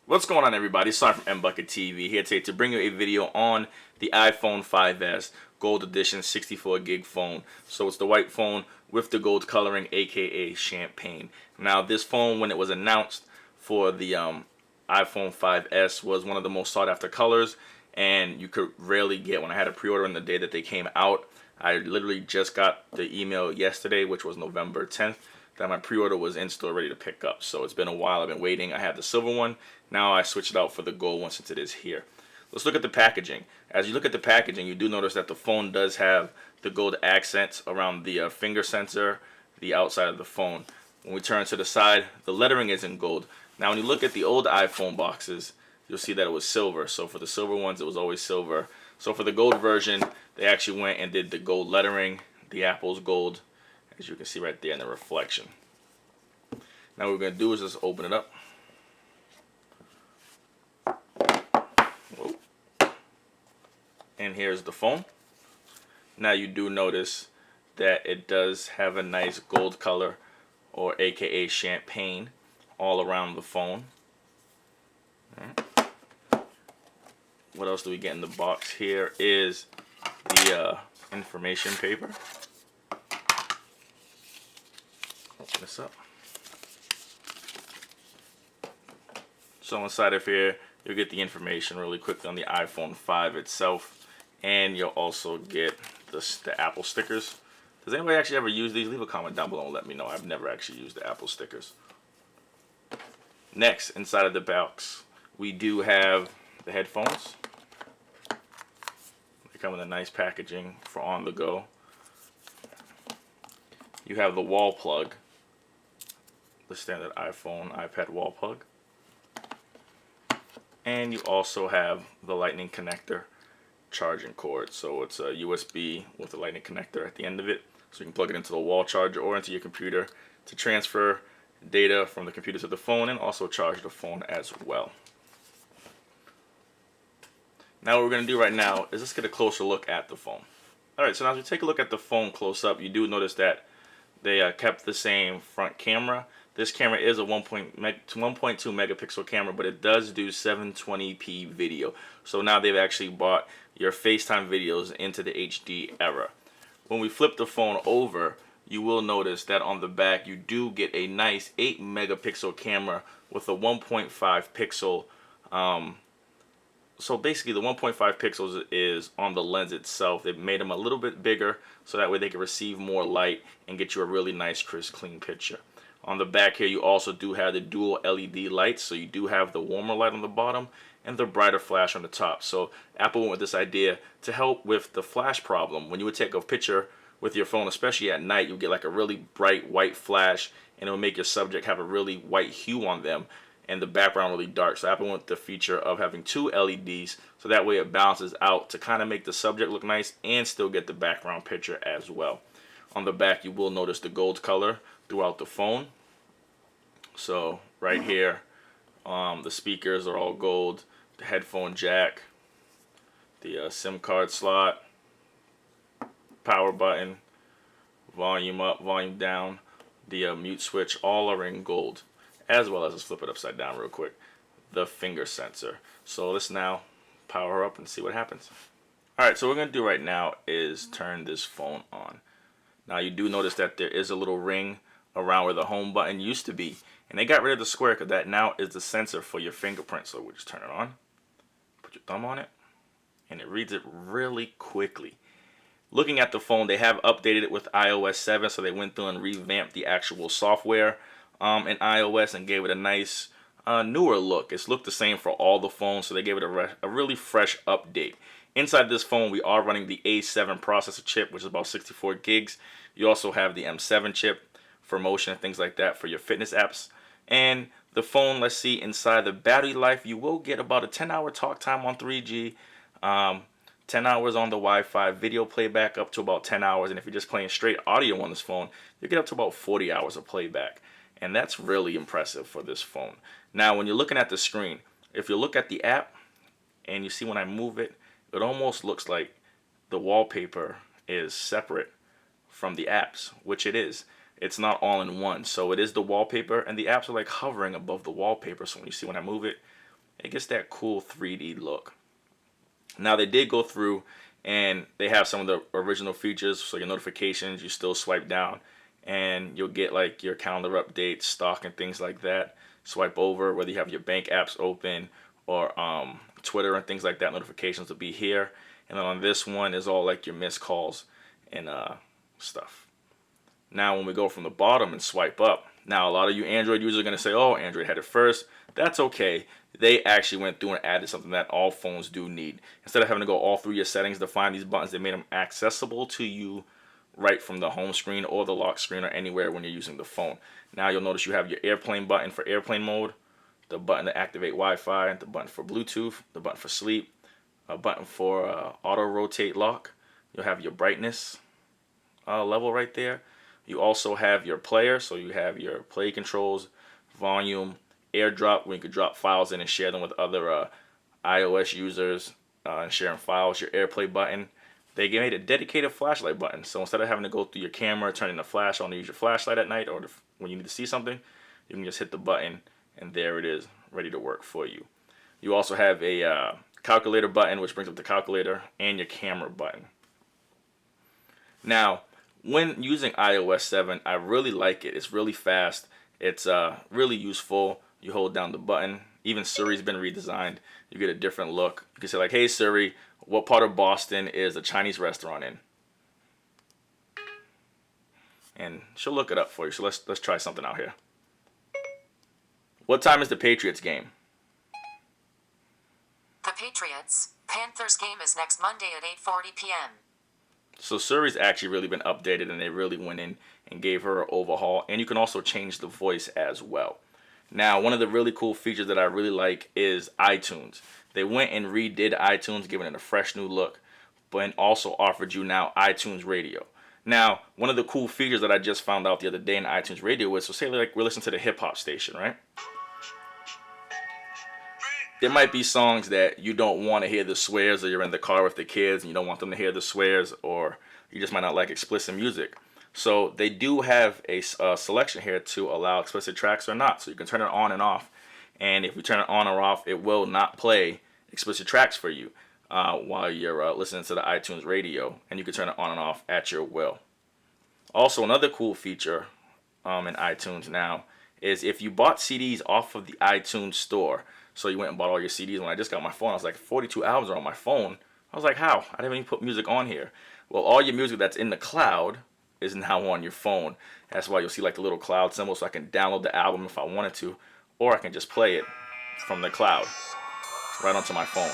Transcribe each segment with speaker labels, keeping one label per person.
Speaker 1: What's going on, everybody? It's Simon from NBucketTV here today to bring you a video on the iPhone 5S Gold Edition 64 gig phone. So it's the white phone with the gold coloring, aka champagne. Now this phone, when it was announced for the iPhone 5S, was one of the most sought after colors, and you could rarely get. When I had a pre-order on the day that they came out, I literally just got the email yesterday, which was November 10th, that my pre-order was in store ready to pick up. So it's been a while. I've been waiting. I had the silver one. Now I switched it out for the gold one since it is here. Let's look at the packaging. As you look at the packaging, you do notice that the phone does have the gold accents around the finger sensor, the outside of the phone. When we turn to the side, the lettering is in gold. Now when you look at the old iPhone boxes, you'll see that it was silver. So for the silver ones, it was always silver. So for the gold version, they actually went and did the gold lettering, the Apple's gold, as you can see right there in the reflection. Now what we're going to do is just open it up. Whoa. And here's the phone. Now you do notice that it does have a nice gold color, or aka champagne, all around the phone. What else do we get in the box? Here is the information paper. Open this up. So inside of here, you'll get the information really quickly on the iPhone 5 itself, and you'll also get the Apple stickers. Does anybody actually ever use these? Leave a comment down below and let me know. I've never actually used the Apple stickers. Next, inside of the box, we do have the headphones. They come in a nice packaging for on the go. You have the wall plug, the standard iPhone, iPad wall plug. And you also have the lightning connector charging cord. So it's a USB with a lightning connector at the end of it. So you can plug it into the wall charger or into your computer to transfer data from the computer to the phone, and also charge the phone as well. Now what we're going to do right now is let's get a closer look at the phone. Alright, so now as we take a look at the phone close up, you do notice that they kept the same front camera. This camera is a 1.2 megapixel camera, but it does do 720p video. So now they've actually brought your FaceTime videos into the HD era. When we flip the phone over, you will notice that on the back you do get a nice 8 megapixel camera with a 1.5 pixel. So basically the 1.5 pixels is on the lens itself. They've made them a little bit bigger so that way they can receive more light and get you a really nice, crisp, clean picture. On the back here, you also do have the dual LED lights, so you do have the warmer light on the bottom and the brighter flash on the top. So Apple went with this idea to help with the flash problem. When you would take a picture with your phone, especially at night, you get like a really bright white flash, and it will make your subject have a really white hue on them, and the background really dark. So Apple went with the feature of having two LEDs, so that way it balances out to kind of make the subject look nice and still get the background picture as well. On the back, you will notice the gold color throughout the phone. So right here, the speakers are all gold, the headphone jack, the SIM card slot, power button, volume up, volume down, the mute switch, all are in gold. As well as, let's flip it upside down real quick, the finger sensor. So let's now power up and see what happens. Alright, so what we're going to do right now is turn this phone on. Now you do notice that there is a little ring around where the home button used to be. And they got rid of the square because that now is the sensor for your fingerprint. So we'll just turn it on, put your thumb on it, and it reads it really quickly. Looking at the phone, they have updated it with iOS 7, so they went through and revamped the actual software in iOS and gave it a nice newer look. It's looked the same for all the phones, so they gave it a really fresh update. Inside this phone, we are running the A7 processor chip, which is about 64 gigs. You also have the M7 chip for motion and things like that for your fitness apps. And the phone, let's see, inside the battery life, you will get about a 10-hour talk time on 3G, 10 hours on the Wi-Fi, video playback up to about 10 hours, and if you're just playing straight audio on this phone, you get up to about 40 hours of playback. And that's really impressive for this phone. Now, when you're looking at the screen, if you look at the app, and you see when I move it, it almost looks like the wallpaper is separate from the apps, which it is. It's not all in one. So it is the wallpaper, and the apps are like hovering above the wallpaper. So when you see when I move it, it gets that cool 3D look. Now they did go through and they have some of the original features, so your notifications, you still swipe down and you'll get like your calendar updates, stock and things like that. Swipe over, whether you have your bank apps open or Twitter and things like that, notifications will be here. And then on this one is all like your missed calls and stuff. Now when we go from the bottom and swipe up, now a lot of you Android users are going to say, oh, Android had it first. That's okay. They actually went through and added something that all phones do need. Instead of having to go all through your settings to find these buttons, they made them accessible to you right from the home screen or the lock screen or anywhere when you're using the phone. Now you'll notice you have your airplane button for airplane mode, the button to activate Wi-Fi, the button for Bluetooth, the button for sleep, a button for auto rotate lock. You'll have your brightness level right there. You also have your player, so you have your play controls, volume, AirDrop, where you can drop files in and share them with other iOS users and sharing files. Your AirPlay button. They made a dedicated flashlight button, so instead of having to go through your camera, turning the flash on to use your flashlight at night or when you need to see something, you can just hit the button and there it is, ready to work for you. You also have a calculator button, which brings up the calculator, and your camera button. Now, when using iOS 7, I really like it. It's really fast. It's really useful. You hold down the button. Even Siri's been redesigned. You get a different look. You can say like, hey Siri, what part of Boston is a Chinese restaurant in? And she'll look it up for you. So let's try something out here. What time is the Patriots game?
Speaker 2: The Patriots-Panthers game is next Monday at 8:40 p.m.
Speaker 1: So Siri's actually really been updated, and they really went in and gave her an overhaul. And you can also change the voice as well. Now, one of the really cool features that I really like is iTunes. They went and redid iTunes, giving it a fresh new look, but also offered you now iTunes Radio. Now, one of the cool features that I just found out the other day in iTunes Radio was, so say like we're listening to the hip hop station, right? There might be songs that you don't want to hear the swears, or you're in the car with the kids and you don't want them to hear the swears, or you just might not like explicit music. So they do have a selection here to allow explicit tracks or not. So you can turn it on and off. And if you turn it on or off, it will not play explicit tracks for you while you're listening to the iTunes Radio. And you can turn it on and off at your will. Also, another cool feature in iTunes now is if you bought CDs off of the iTunes store, so you went and bought all your CDs. When I just got my phone, I was like, 42 albums are on my phone. I was like, how? I didn't even put music on here. Well, all your music that's in the cloud is now on your phone. That's why you'll see like the little cloud symbol, so I can download the album if I wanted to, or I can just play it from the cloud right onto my phone,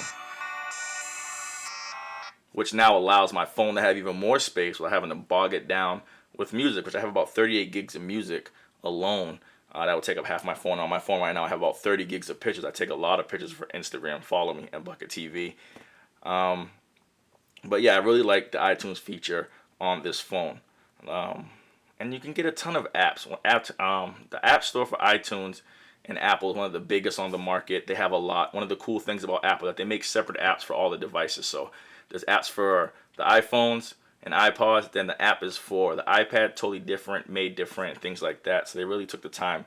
Speaker 1: which now allows my phone to have even more space without having to bog it down with music, which I have about 38 gigs of music alone. That would take up half my phone. On my phone right now, I have about 30 gigs of pictures. I take a lot of pictures for Instagram. Follow me at NBucketTV. But yeah, I really like the iTunes feature on this phone. And you can get a ton of apps. The App Store for iTunes and Apple is one of the biggest on the market. They have a lot. One of the cool things about Apple is that they make separate apps for all the devices. So there's apps for the iPhones and iPods, then the app is for the iPad, totally different, made different, things like that. So they really took the time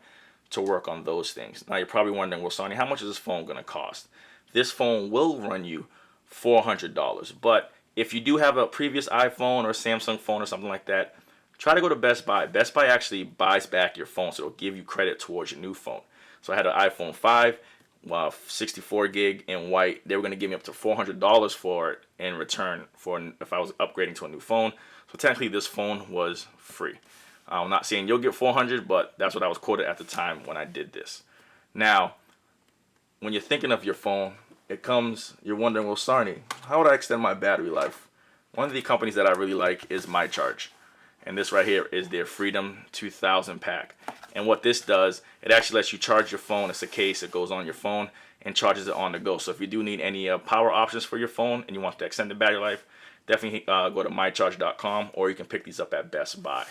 Speaker 1: to work on those things. Now you're probably wondering, well, Sonny, how much is this phone going to cost? This phone will run you $400, but if you do have a previous iPhone or Samsung phone or something like that, try to go to Best Buy. Best Buy actually buys back your phone, so it'll give you credit towards your new phone. So I had an iPhone 5, 64 gig in white. They were going to give me up to $400 for it in return for if I was upgrading to a new phone. So technically this phone was free. I'm not saying you'll get 400, but that's what I was quoted at the time when I did this. Now, when you're thinking of your phone, you're wondering, well, Sarni, how would I extend my battery life? One of the companies that I really like is MyCharge. And this right here is their Freedom 2000 pack. And what this does, it actually lets you charge your phone. It's a case that goes on your phone and charges it on the go. So if you do need any power options for your phone and you want to extend the battery life, definitely go to mycharge.com, or you can pick these up at Best Buy.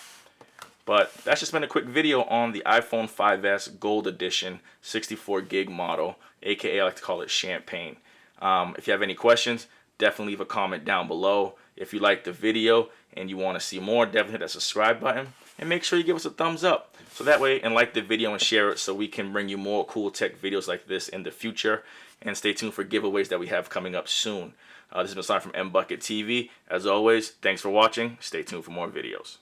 Speaker 1: But that's just been a quick video on the iPhone 5S Gold Edition 64 gig model, aka I like to call it Champagne. If you have any questions, definitely leave a comment down below. If you liked the video and you want to see more, definitely hit that subscribe button and make sure you give us a thumbs up. So that way, and like the video and share it so we can bring you more cool tech videos like this in the future. And stay tuned for giveaways that we have coming up soon. This has been Simon from NBucketTV. As always, thanks for watching. Stay tuned for more videos.